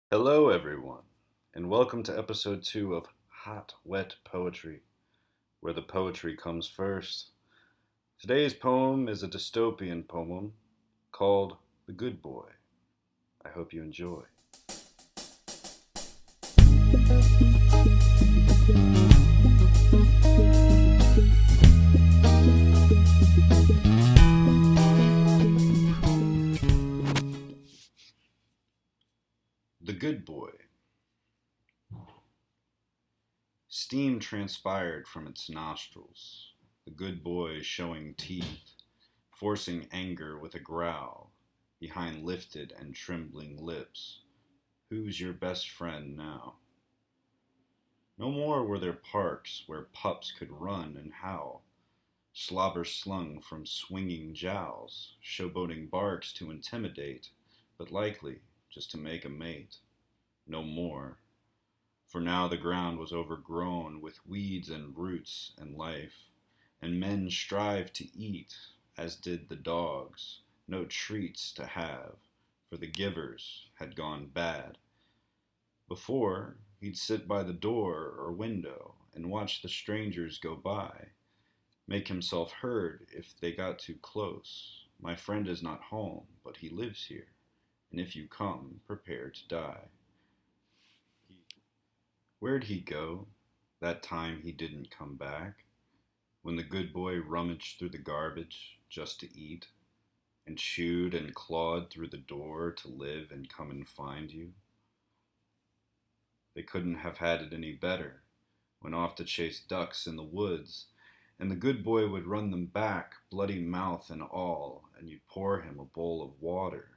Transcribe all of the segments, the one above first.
Hello, everyone, and welcome to episode 2 of Hot Wet Poetry, where the poetry comes first. Today's poem is a dystopian poem called The Good Boy. I hope you enjoy. The Good Boy. Steam transpired from its nostrils, the good boy showing teeth, forcing anger with a growl behind lifted and trembling lips. Who's your best friend now? No more were there parks where pups could run and howl, slobber slung from swinging jowls, showboating barks to intimidate, but likely just to make a mate. No more. For now the ground was overgrown with weeds and roots and life, and men strive to eat, as did the dogs, no treats to have, for the givers had gone bad. Before, he'd sit by the door or window and watch the strangers go by, make himself heard if they got too close. My friend is not home, but he lives here, and if you come, prepare to die. Where'd he go, that time he didn't come back, when the good boy rummaged through the garbage just to eat, and chewed and clawed through the door to live and come and find you? They couldn't have had it any better, went off to chase ducks in the woods, and the good boy would run them back, bloody mouth and all, and you'd pour him a bowl of water.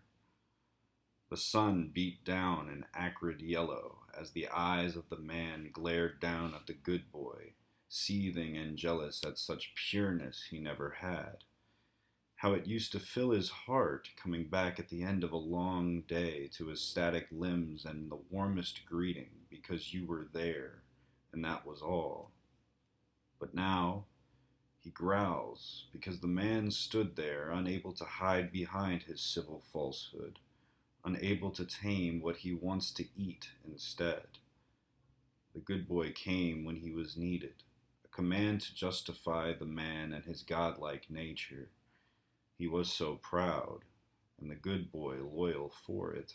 The sun beat down an acrid yellow as the eyes of the man glared down at the good boy, seething and jealous at such pureness he never had. How it used to fill his heart, coming back at the end of a long day to his static limbs and the warmest greeting, because you were there, and that was all. But now he growls, because the man stood there, unable to hide behind his civil falsehood, unable to tame what he wants to eat instead. The good boy came when he was needed, a command to justify the man and his godlike nature. He was so proud, and the good boy loyal for it.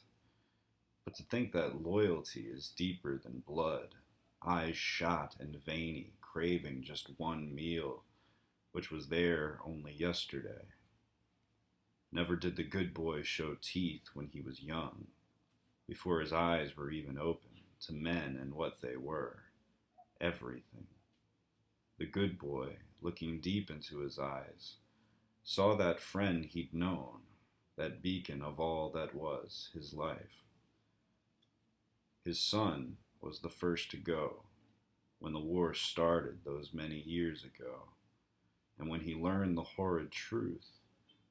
But to think that loyalty is deeper than blood, eyes shot and veiny, craving just one meal, which was there only yesterday. Never did the good boy show teeth when he was young, before his eyes were even open to men and what they were. Everything. The good boy, looking deep into his eyes, saw that friend he'd known, that beacon of all that was his life. His son was the first to go, when the war started those many years ago, and when he learned the horrid truth,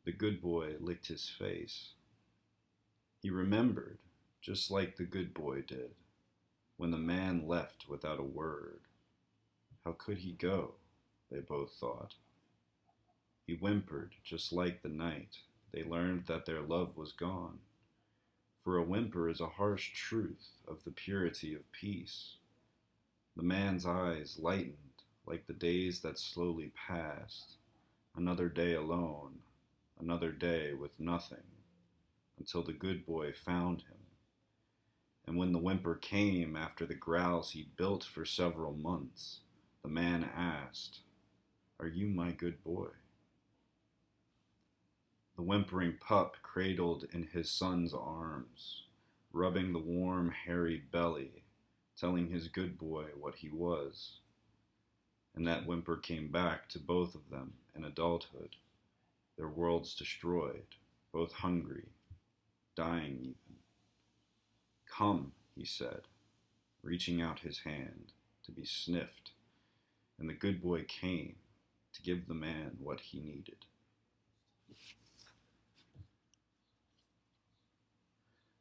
the good boy licked his face. He remembered, just like the good boy did, when the man left without a word. How could he go, they both thought. He whimpered, just like the night they learned that their love was gone. For a whimper is a harsh truth of the purity of peace. The man's eyes lightened like the days that slowly passed. Another day alone, another day with nothing, until the good boy found him. And when the whimper came after the growls he'd built for several months, the man asked, "Are you my good boy?" The whimpering pup cradled in his son's arms, rubbing the warm, hairy belly, telling his good boy what he was. And that whimper came back to both of them in adulthood, their worlds destroyed, both hungry, dying even. "Come," he said, reaching out his hand to be sniffed, and the good boy came to give the man what he needed.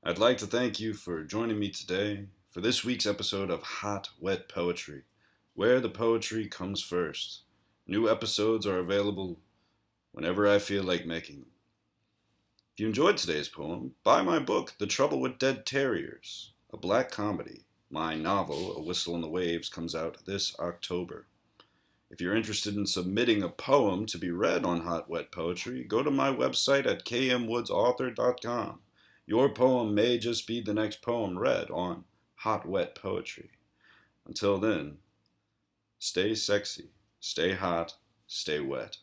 I'd like to thank you for joining me today for this week's episode of Hot Wet Poetry, where the poetry comes first. New episodes are available whenever I feel like making them. If you enjoyed today's poem, buy my book, The Trouble with Dead Terriers. a black comedy. My novel, A Whistle in the Waves, comes out this October. If you're interested in submitting a poem to be read on Hot Wet Poetry, go to my website at kmwoodsauthor.com. Your poem may just be the next poem read on Hot Wet Poetry. Until then, stay sexy, stay hot, stay wet.